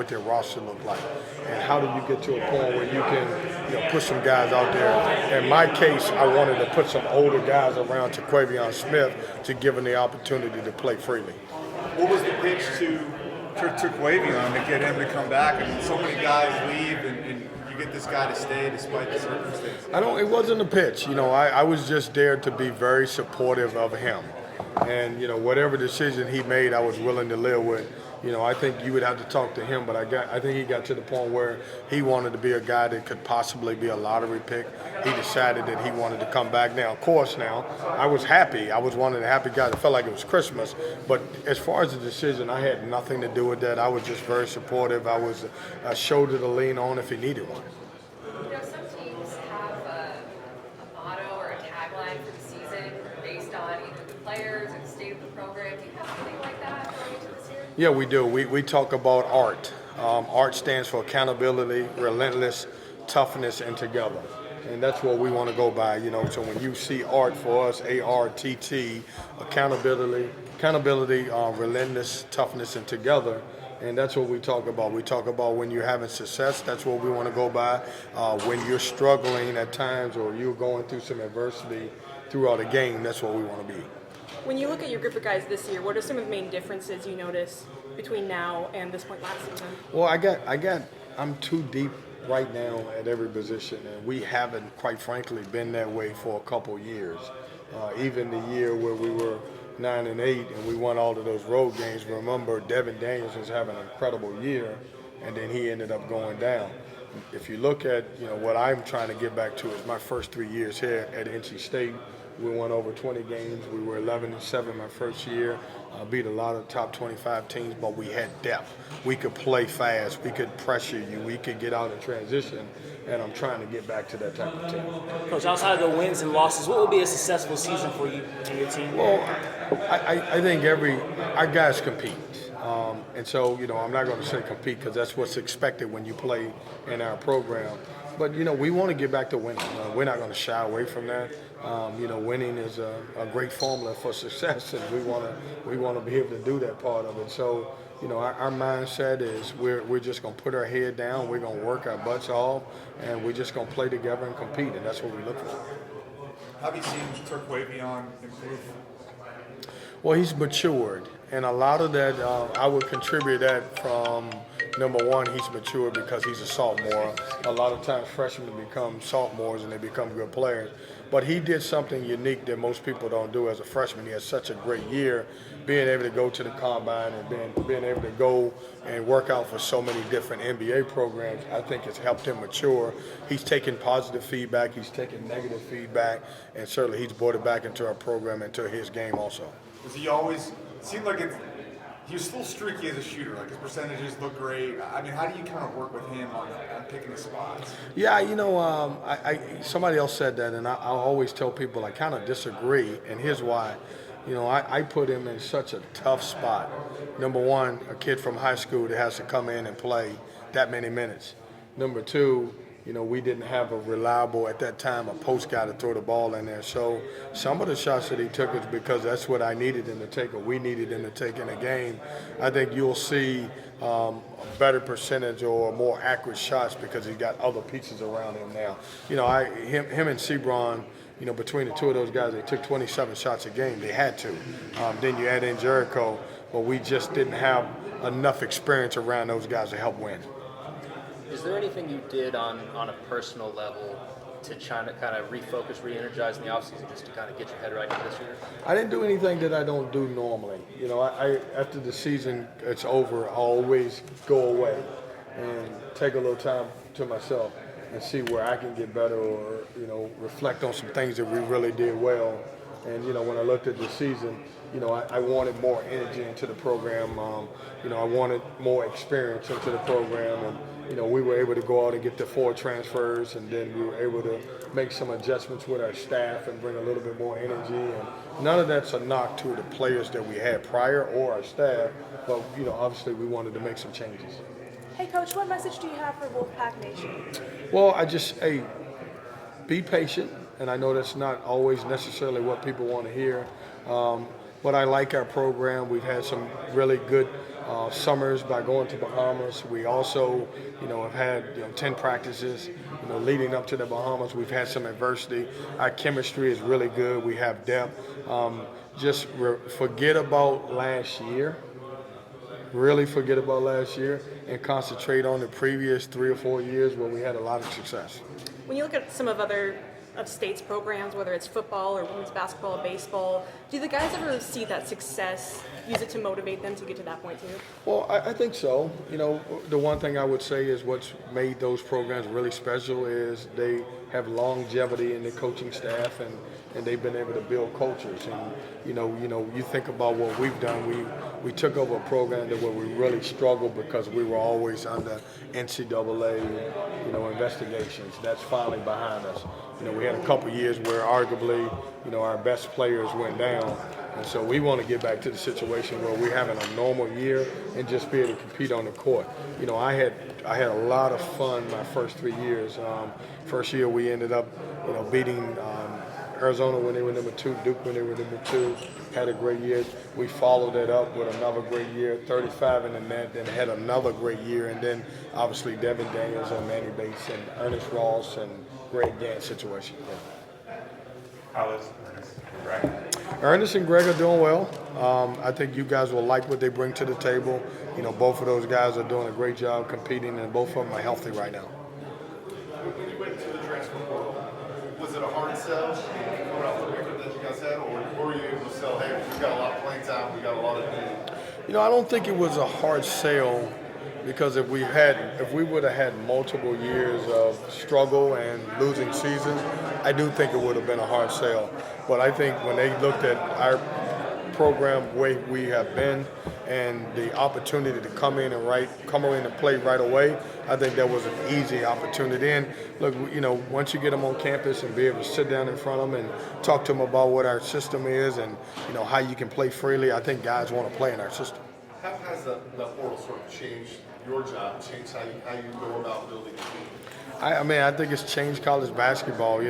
what their roster looked like. And how do you get to a point where you can put some guys out there? In my case, I wanted to put some older guys around Taquavion Smith to give him the opportunity to play freely. What was the pitch to Quavion to get him to come back? I mean, so many guys leave, and you get this guy to stay despite the circumstances. It wasn't a pitch. I was just there to be very supportive of him. And, whatever decision he made, I was willing to live with. I think you would have to talk to him, but I think he got to the point where he wanted to be a guy that could possibly be a lottery pick. He decided that he wanted to come back. Now, of course, I was happy. I was one of the happy guys. It felt like it was Christmas. But as far as the decision, I had nothing to do with that. I was just very supportive. I was a shoulder to lean on if he needed one. Some teams have a motto or a tagline for the season based on either the players or the state of the program. Do you have anything like that going into this year? Yeah, we do. We talk about ART. ART stands for accountability, relentless, toughness, and together. And that's what we want to go by. So when you see ART for us, ARTT, accountability, relentless, toughness, and together. And that's what we talk about. We talk about when you're having success, that's what we want to go by. When you're struggling at times or you're going through some adversity throughout a game, that's what we want to be. When you look at your group of guys this year, what are some of the main differences you notice between now and this point last season? Well, I'm too deep right now at every position, and we haven't, quite frankly, been that way for a couple years. Even the year where we were 9-8 and we won all of those road games. Remember, Devin Daniels was having an incredible year, and then he ended up going down. If you look at what I'm trying to get back to is my first 3 years here at NC State. We won over 20 games. We were 11-7 my first year. Beat a lot of top 25 teams, but we had depth. We could play fast. We could pressure you. We could get out in transition, and I'm trying to get back to that type of team. Coach, outside of the wins and losses, what would be a successful season for you and your team? Well, I think our guys compete. And so, I'm not going to say compete because that's what's expected when you play in our program. But, we want to get back to winning. We're not going to shy away from that. Winning is a great formula for success, and we want to be able to do that part of it. So, our mindset is we're just going to put our head down, we're going to work our butts off, and we're just going to play together and compete, and that's what we look for. Have you seen Quavion improve? Well, he's matured, and a lot of that, I would contribute that from, number one, he's matured because he's a sophomore. A lot of times freshmen become sophomores and they become good players. But he did something unique that most people don't do as a freshman. He had such a great year, being able to go to the combine and being able to go and work out for so many different NBA programs. I think it's helped him mature. He's taken positive feedback, he's taken negative feedback, and certainly he's brought it back into our program, into his game also. Does he always seem like he was still streaky as a shooter? Like his percentages look great. I mean, how do you kind of work with him on picking his spots? Yeah, somebody else said that, and I always tell people I kind of disagree, and here's why. I put him in such a tough spot. Number one, a kid from high school that has to come in and play that many minutes. Number two, we didn't have a reliable, at that time, a post guy to throw the ball in there. So some of the shots that he took is because that's what I needed him to take, or we needed him to take in a game. I think you'll see a better percentage or more accurate shots because he's got other pieces around him now. Him and Sebron, between the two of those guys, they took 27 shots a game. They had to. Then you add in Jericho, but we just didn't have enough experience around those guys to help win. Is there anything you did on a personal level to try to kind of refocus, re-energize in the offseason just to kind of get your head right into this year? I didn't do anything that I don't do normally. I after the season it's over, I always go away and take a little time to myself and see where I can get better or, reflect on some things that we really did well. And, when I looked at the season, I wanted more energy into the program. I wanted more experience into the program. And, we were able to go out and get the 4 transfers, and then we were able to make some adjustments with our staff and bring a little bit more energy. And none of that's a knock to the players that we had prior or our staff, but, obviously we wanted to make some changes. Hey, Coach, what message do you have for Wolfpack Nation? Well, be patient, and I know that's not always necessarily what people want to hear. but I like our program. We've had some really good summers by going to Bahamas. We also, have had 10 practices, leading up to the Bahamas. We've had some adversity. Our chemistry is really good. We have depth. Just forget about last year. Really forget about last year and concentrate on the previous 3 or 4 years where we had a lot of success. When you look at some of other of state's programs, whether it's football or women's basketball or baseball, do the guys ever see that success, use it to motivate them to get to that point too? Well, I think so. The one thing I would say is what's made those programs really special is they have longevity in the coaching staff and they've been able to build cultures. And you think about what we've done. We took over a program that where we really struggled because we were always under NCAA, investigations. That's finally behind us. We had a couple years where arguably, our best players went down. And so we want to get back to the situation where we're having a normal year and just be able to compete on the court. I had a lot of fun my first 3 years. First year we ended up, beating Arizona when they were number 2, Duke when they were number 2. Had a great year. We followed that up with another great year, 35 in the net, then had another great year, and then obviously Devin Daniels and Manny Bates and Ernest Ross and Greg Gant situation. Yeah. How is Ernest and Greg? Ernest and Greg are doing well. I think you guys will like what they bring to the table. Both of those guys are doing a great job competing, and both of them are healthy right now. When you went to the transfer portal, was it a hard sell coming off the record that you guys had, or were you able to sell, hey, we've got a lot of playing time, we got a lot of need? I don't think it was a hard sale because if we would have had multiple years of struggle and losing seasons, I do think it would have been a hard sale. But I think when they looked at our program way we have been and the opportunity to come in and play right away, I think that was an easy opportunity. And look, once you get them on campus and be able to sit down in front of them and talk to them about what our system is and how you can play freely, I think guys want to play in our system. How has the portal sort of changed your job, changed how you go about building a team? I think it's changed college basketball.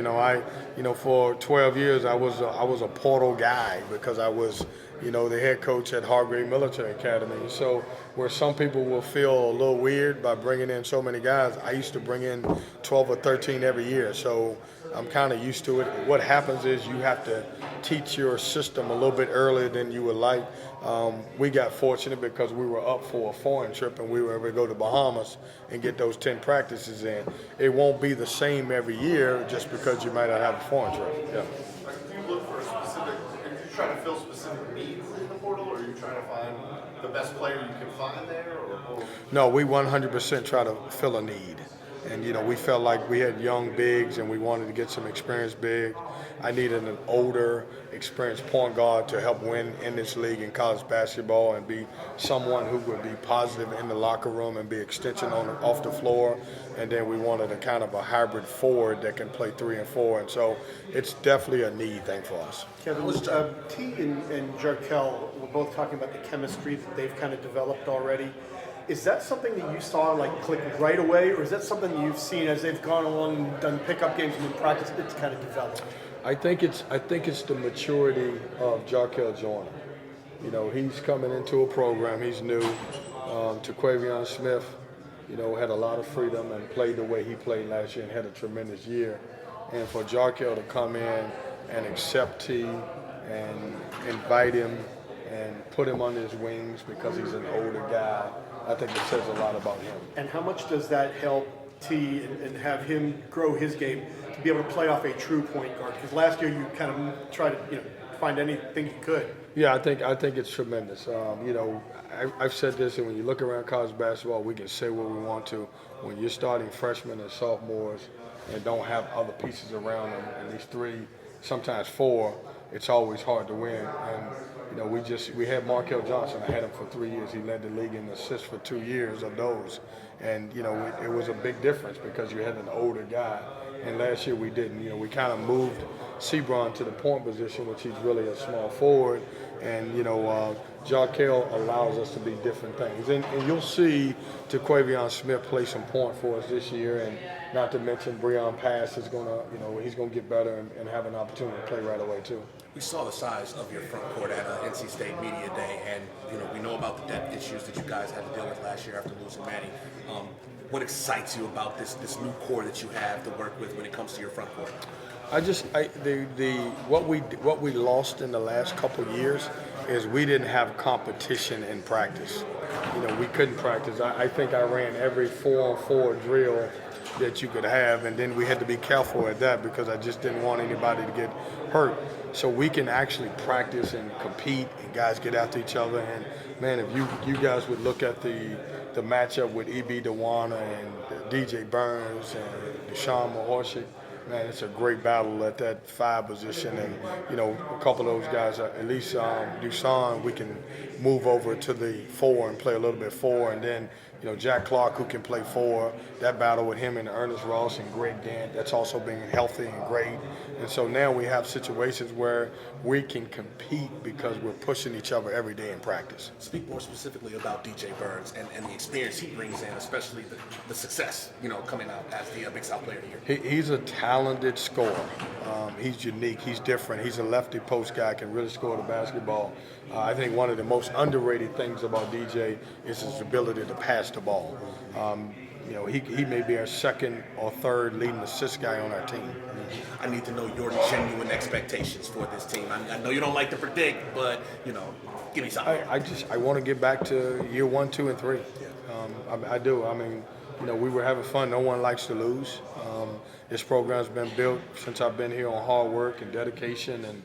For 12 years I was a portal guy because I was, the head coach at Hargrave Military Academy. So where some people will feel a little weird by bringing in so many guys, I used to bring in 12 or 13 every year. So I'm kind of used to it. What happens is you have to teach your system a little bit earlier than you would like. We got fortunate because we were up for a foreign trip and we were able to go to Bahamas and get those 10 practices in. It won't be the same every year just because you might not have a foreign trip. Yeah. Do you look for a specific, are you trying to fill specific needs in the portal, or are you trying to find the best player you can find there? Or? No, we 100% try to fill a need. And, we felt like we had young bigs and we wanted to get some experienced bigs. I needed an older, experienced point guard to help win in this league in college basketball and be someone who would be positive in the locker room and be extension off the floor. And then we wanted a kind of a hybrid forward that can play 3 and 4. And so it's definitely a need thing for us. Kevin, T and Jarkel were both talking about the chemistry that they've kind of developed already. Is that something that you saw click right away, or is that something you've seen as they've gone along and done pickup games and in practice it's kind of developed? I think it's the maturity of Jarkel Joyner. He's coming into a program. He's new. Taquavion Smith, had a lot of freedom and played the way he played last year and had a tremendous year. And for Jarkel to come in and accept T and invite him and put him on his wings because he's an older guy, I think it says a lot about him. And how much does that help T and have him grow his game to be able to play off a true point guard? Because last year you kind of tried to find anything you could. Yeah, I think it's tremendous. I've said this, and when you look around college basketball, we can say what we want to. When you're starting freshmen and sophomores and don't have other pieces around them, and these 3, sometimes 4, it's always hard to win. And we had Markel Johnson. I had him for 3 years. He led the league in assists for 2 years of those. And, it was a big difference because you had an older guy. And last year we didn't. We kind of moved Sebron to the point position, which he's really a small forward. And, Jarkel allows us to be different things. And you'll see Taquavion Smith play some point for us this year. And not to mention Breon Pass is going to, he's going to get better and have an opportunity to play right away, too. we saw the size of your front court at NC State Media Day, and we know about the depth issues that you guys had to deal with last year after losing Manny. What excites you about this new core that you have to work with when it comes to your front court? What we lost in the last couple of years is we didn't have competition in practice. We couldn't practice. I think I ran every 4-on-4 drill that you could have, and then we had to be careful at that because I just didn't want anybody to get hurt. So we can actually practice and compete, and guys get after each other. And man, if you guys would look at the matchup with E.B. Dewana and DJ Burns and Deshaun Mahorshik, man, it's a great battle at that 5 position. And a couple of those guys, at least Deshaun, we can move over to the 4 and play a little bit 4, and then Jack Clark, who can play 4. That battle with him and Ernest Ross and Greg Gant, that's also being healthy and great. And so now we have situations where we can compete because we're pushing each other every day in practice. Speak more specifically about DJ Burns and the experience he brings in, especially the success, coming out as the Big South Player of the Year. He's a talented scorer. He's unique. He's different. He's a lefty post guy, can really score the basketball. I think one of the most underrated things about DJ is his ability to pass the ball. He may be our second or third leading assist guy on our team. I need to know your genuine expectations for this team. I know you don't like to predict, but give me something. I want to get back to year 1, 2, and 3. I do. I mean, we were having fun. No one likes to lose. This program's been built since I've been here on hard work and dedication, and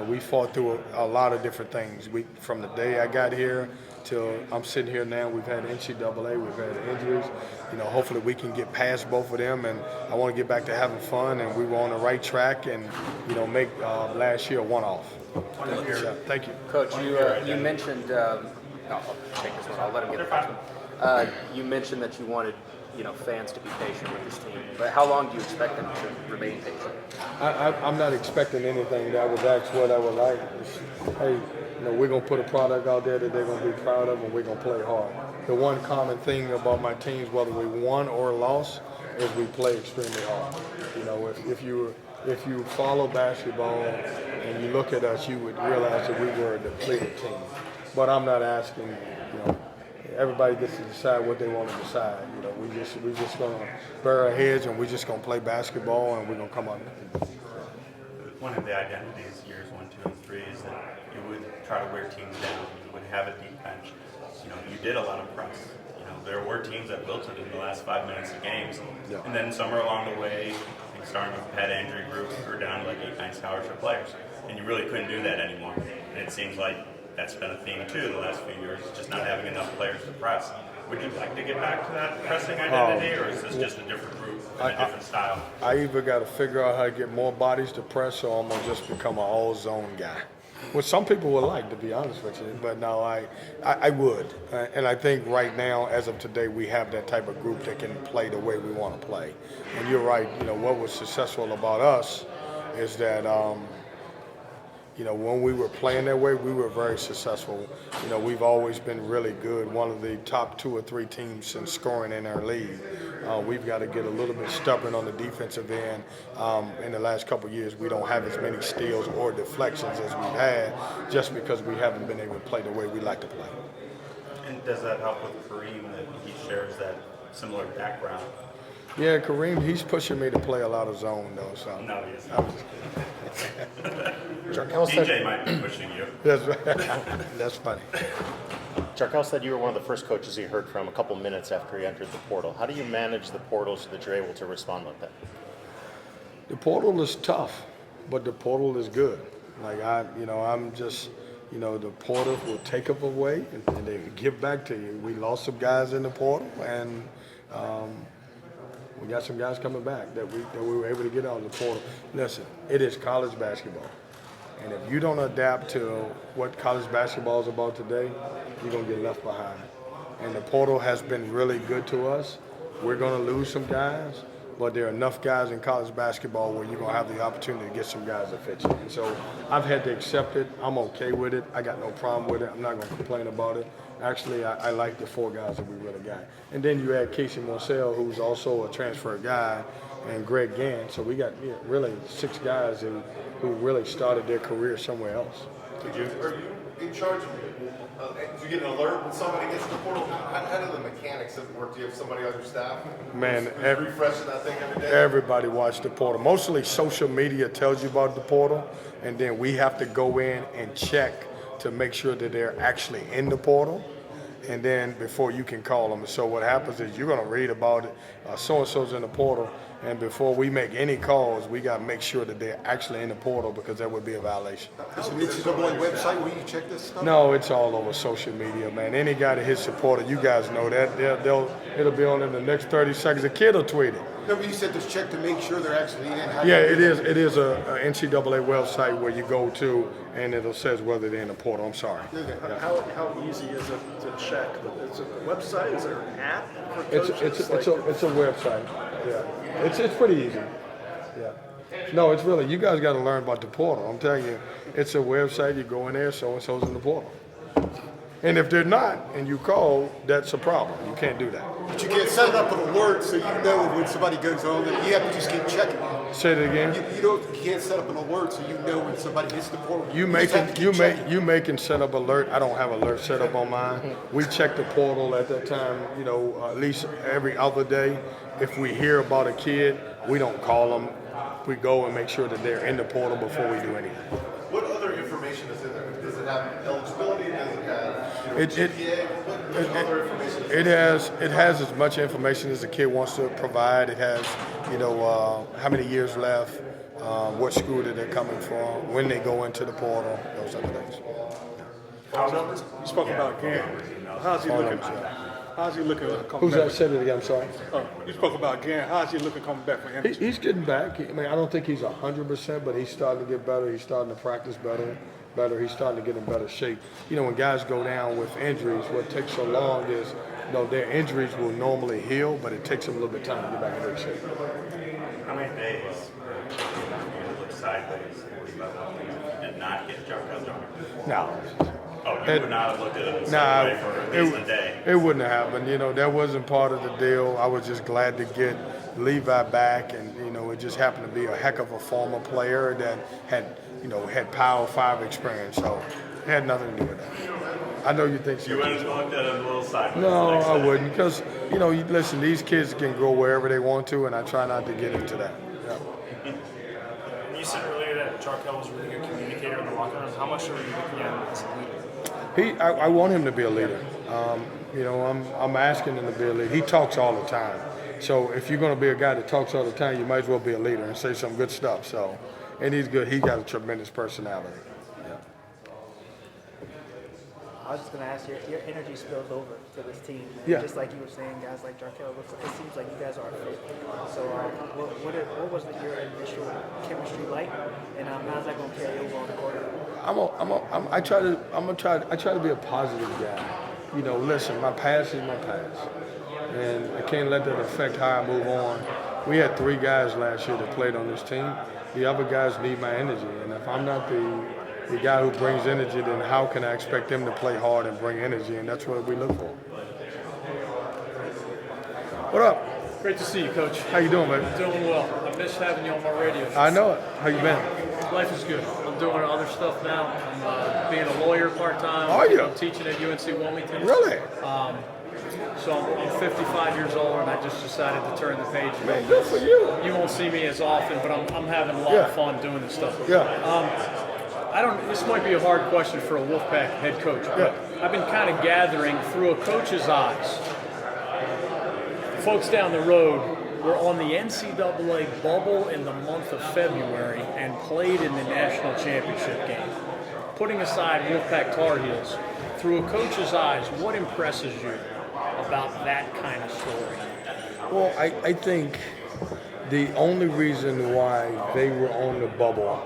we fought through a lot of different things. From the day I got here till I'm sitting here now, we've had NCAA, we've had injuries. Hopefully we can get past both of them, and I want to get back to having fun, and we were on the right track and, make last year a one-off. Thank you. Coach, you mentioned, I'll take this one, I'll let him get the first one. You mentioned that you wanted fans to be patient with this team, but how long do you expect them to remain patient? I'm not expecting anything. That was actually what I would like. Hey, we're going to put a product out there that they're going to be proud of, and we're going to play hard. The one common thing about my teams, whether we won or lost, is we play extremely hard. If you follow basketball and you look at us, you would realize that we were a depleted team. But I'm not asking, everybody gets to decide what they want to decide. We're just going to bury our heads and we're just going to play basketball and we're going to come on. One of the identities years 1, 2, and 3 is that you would try to wear teams down. You would have a deep bench. You did a lot of press. There were teams that built it in the last 5 minutes of games, and then somewhere along the way, starting with the Pat Andrew group, we were down to like 8, 9 scholarship players, and you really couldn't do that anymore. And it seems like that's been a theme too the last few years, just not having enough players to press. Would you like to get back to that pressing identity, or is this just a different group and a different style? I either got to figure out how to get more bodies to press, or I'm going to just become an all-zone guy. Which some people would like, to be honest with you, but no, I would. And I think right now, as of today, we have that type of group that can play the way we want to play. And you're right, what was successful about us is that, when we were playing that way, we were very successful. We've always been really good, one of the top 2 or 3 teams in scoring in our league. We've got to get a little bit stubborn on the defensive end. In the last couple of years, we don't have as many steals or deflections as we've had just because we haven't been able to play the way we like to play. And does that help with Kareem that he shares that similar background? Yeah, Kareem, he's pushing me to play a lot of zone, though. So. No, he isn't. I'm just kidding. DJ might be pushing you. That's right. That's funny. Jarkel said you were one of the first coaches he heard from a couple minutes after he entered the portal. How do you manage the portal so that you're able to respond like that? The portal is tough, but the portal is good. I'm just, the portal will take up away and they give back to you. We lost some guys in the portal, and we got some guys coming back that we were able to get out of the portal. Listen, it is college basketball. And if you don't adapt to what college basketball is about today, you're going to get left behind. And the portal has been really good to us. We're going to lose some guys, but there are enough guys in college basketball where you're going to have the opportunity to get some guys that fit you. And so I've had to accept it. I'm okay with it. I got no problem with it. I'm not going to complain about it. Actually, I like the 4 guys that we really got. And then you add Casey Morsell, who's also a transfer guy, and Greg Gann. So we got really 6 guys who really started their career somewhere else. Are you in charge of do you get an alert when somebody gets in the portal? How do the mechanics of it work? Do you have somebody on your staff? Man, who's refreshing that thing every day? everybody watch the portal. Mostly social media tells you about the portal, and then we have to go in and check to make sure that they're actually in the portal, and then before you can call them. So what happens is you're going to read about it, so-and-so's in the portal, and before we make any calls, we got to make sure that they're actually in the portal because that would be a violation. Is an NCAA website where you check this stuff? No, it's all over social media, man. Any guy that hits supporter, you guys know that. It'll be on in the next 30 seconds. A kid will tweet it. No, but you said this check to make sure they're actually in. Yeah, it is. It is a NCAA website where you go to, and it'll says whether they're in the portal. I'm sorry. How easy is it to check? Is it a website? Is there an app for coaches? It's a website. Yeah, it's pretty easy. Yeah. No, it's really, you guys got to learn about the portal. I'm telling you, it's a website. You go in there, so and so's in the portal. And if they're not, and you call, that's a problem. You can't do that. But you can't set it up an alert so you know when somebody goes on there. You have to just keep checking. Say it again. You can't set up an alert so you know when somebody hits the portal. You making set up alert. I don't have alert set up on mine. We check the portal at that time. At least every other day. If we hear about a kid, we don't call them. We go and make sure that they're in the portal before we do anything. What other information is in there? Does it have eligibility? Does it have GPA? What other information is in there? It has as much information as the kid wants to provide. It has, how many years left, what school that they're coming from, when they go into the portal, those other things. You spoke about Gann. How's he looking? How's he looking coming Who's back? that? Said it again. I'm sorry. You spoke about Gann. How's he looking coming back for him? He's getting back. I don't think he's 100%, but he's starting to get better. He's starting to practice better. He's starting to get in better shape. When guys go down with injuries, what takes so long is, their injuries will normally heal, but it takes them a little bit of time to get back in good shape. How many days you look sideways and did not get Jarquez? No. Oh, you would not have looked at it the same way for at least a day. It wouldn't have happened. That wasn't part of the deal. I was just glad to get Levi back, and it just happened to be a heck of a former player that had Power 5 experience. So it had nothing to do with that. I know you think so. You wouldn't have looked at it a little sideways. No, I wouldn't, because listen, these kids can go wherever they want to, and I try not to get into that. Yeah. You said earlier that Jarquez was a really good communicator in the locker room. How much are you looking at him as a leader? I want him to be a leader. I'm asking him to be a leader. He talks all the time. So if you're going to be a guy that talks all the time, you might as well be a leader and say some good stuff. And he's good. He got a tremendous personality. I was just going to ask, your energy spills over to this team. And Yeah. just like you were saying, guys like Jarquez, it seems like you guys are fit. So what was your initial chemistry like? And how's that going to carry over on the court? I try to be a positive guy. Listen, my past is my past, and I can't let that affect how I move on. We had 3 guys last year that played on this team. The other guys need my energy, and if I'm not the guy who brings energy, then how can I expect them to play hard and bring energy? And that's what we look for. What up? Great to see you, Coach. How you doing, man? Doing well. I miss having you on my radio show. I know it. How you been? Life is good. I'm doing other stuff now. I'm being a lawyer part-time. Are you? I'm teaching at UNC Wilmington. Really? So I'm 55 years old, and I just decided to turn the page. Man, good for you. You won't see me as often, but I'm having a lot of fun doing this stuff. Yeah. This might be a hard question for a Wolfpack head coach, but I've been kind of gathering through a coach's eyes. Folks down the road were on the NCAA bubble in the month of February and played in the national championship game. Putting aside Wolfpack Tar Heels, through a coach's eyes, what impresses you about that kind of story? Well, I think the only reason why they were on the bubble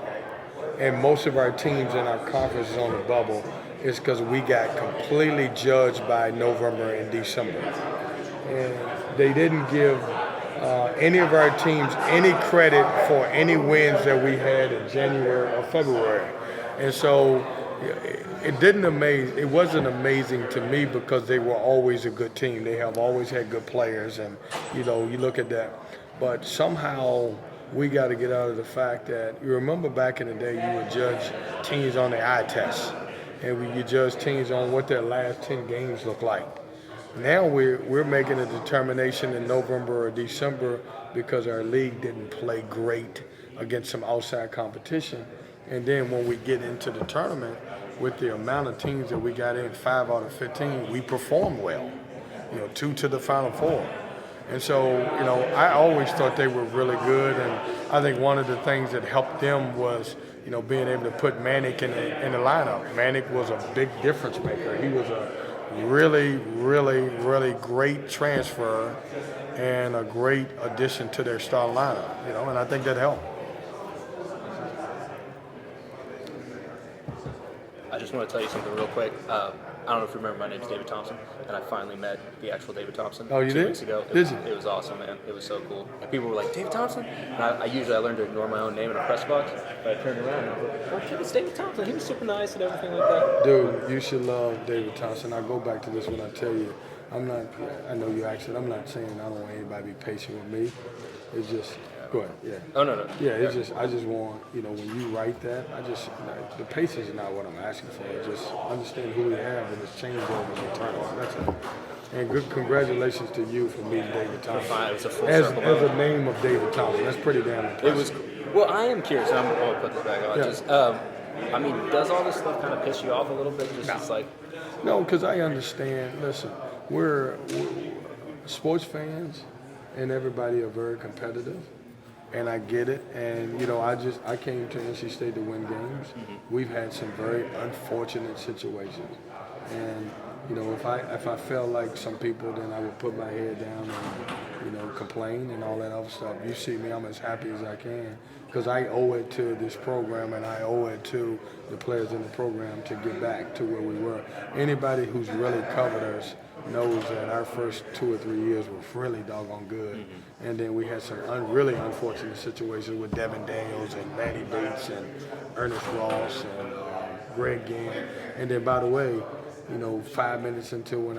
and most of our teams in our conference is on the bubble is because we got completely judged by November and December. And they didn't give any of our teams any credit for any wins that we had in January or February. And so it wasn't amazing to me because they were always a good team. They have always had good players, and you look at that. but somehow we got to get out of the fact that you remember back in the day you would judge teams on the eye test, and you judge teams on what their last 10 games look like. Now we're making a determination in November or December because our league didn't play great against some outside competition, and then when we get into the tournament with the amount of teams that we got in, 5 out of 15, we performed well. 2 to the Final Four. And so, I always thought they were really good, and I think one of the things that helped them was, being able to put Manick in the lineup. Manick was a big difference maker. He was a really, really, really great transfer and a great addition to their star lineup, and I think that helped. I just want to tell you something real quick. I don't know if you remember, my name's David Thompson, and I finally met the actual David Thompson Oh, you 2 did? weeks ago. Did you? It was awesome, man. It was so cool. And people were like, David Thompson? And I usually learned to ignore my own name in a press box, but I turned around and I was like, oh, it's David Thompson. He was super nice and everything like that. Dude, you should love David Thompson. I go back to this when I tell you, I know you actually, I'm not saying I don't want anybody to be patient with me. It's just, go ahead, yeah. Oh, no. Yeah, it's just, I just want, when you write that, the patience is not what I'm asking for. It's just understand who we have and it's changeovers and turnovers. That's it. And good congratulations to you for meeting David Thompson. It was a full as circle. a name of David Thompson. That's pretty damn impressive. It was, well, I am curious, and I'm going to put this back on. Yeah. Just, does all this stuff kind of piss you off a little bit? It's like, No, because I understand. Listen, we're sports fans, and everybody are very competitive, and I get it. And I came to NC State to win games. We've had some very unfortunate situations, and if I felt like some people, then I would put my head down and complain and all that other stuff. You see me, I'm as happy as I can because I owe it to this program and I owe it to the players in the program to get back to where we were. Anybody who's really covered us knows that our first 2 or 3 years were really doggone good. And then we had some really unfortunate situations with Devin Daniels and Manny Bates and Ernest Ross and Greg Ginn. And then, by the way, 5 minutes until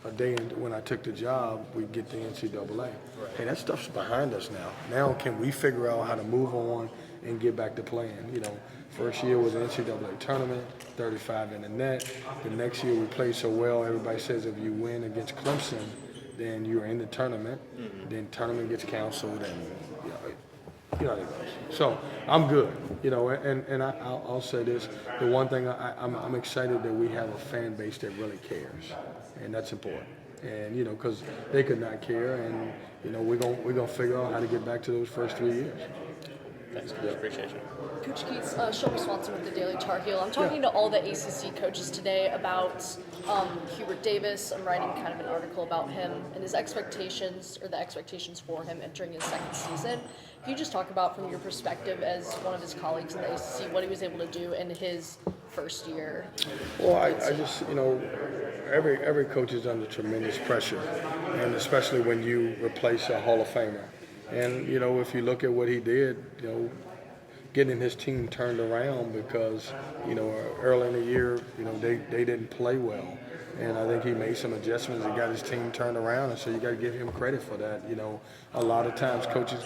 a day when I took the job, we get the NCAA. Hey, that stuff's behind us now. Now can we figure out how to move on and get back to playing? First year was the NCAA tournament, 35 in the net. The next year we played so well, everybody says if you win against Clemson, then you're in the tournament. Then tournament gets canceled and you know how it goes. So I'm good, and I'll say this. The one thing I'm excited that we have a fan base that really cares, and that's important. And because they could not care, and we're gonna figure out how to get back to those first 3 years. Thanks, Coach. Appreciate you. Coach Keatts, Shelby Swanson with the Daily Tar Heel. I'm talking to all the ACC coaches today about Hubert Davis. I'm writing kind of an article about him and his expectations, or the expectations for him entering his second season. Can you just talk about, from your perspective as one of his colleagues in the ACC, what he was able to do in his first year? Well, I just, every coach is under tremendous pressure, and especially when you replace a Hall of Famer. And, if you look at what he did, getting his team turned around because, early in the year, they didn't play well. And I think he made some adjustments and got his team turned around. And so you got to give him credit for that. A lot of times coaches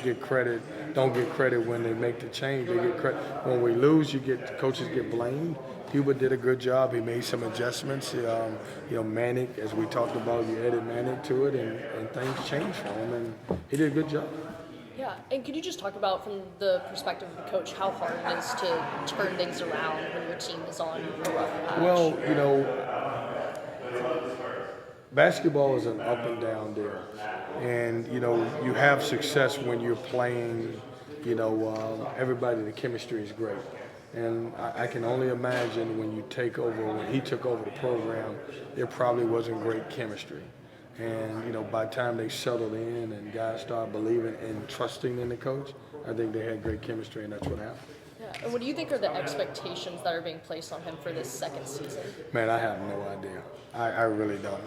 don't get credit when they make the change. They get credit. When we lose, coaches get blamed. Hubert did a good job. He made some adjustments. Manick, as we talked about, you added Manick to it, and things changed for him, and he did a good job. Yeah, and could you just talk about, from the perspective of the coach, how hard it is to turn things around when your team is on a rough patch? Well, basketball is an up and down deal, and you have success when you're playing. Everybody, the chemistry is great. And I can only imagine when he took over the program, there probably wasn't great chemistry. And, by the time they settled in and guys started believing and trusting in the coach, I think they had great chemistry, and that's what happened. Yeah, and what do you think are the expectations that are being placed on him for this second season? Man, I have no idea. I really don't.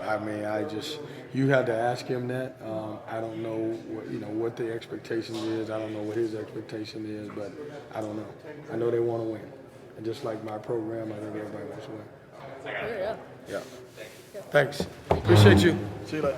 You have to ask him that. I don't know what the expectation is. I don't know what his expectation is, but I don't know. I know they want to win. And just like my program, I think everybody wants to win. Yeah. Yeah. Thanks. Appreciate you. See you later.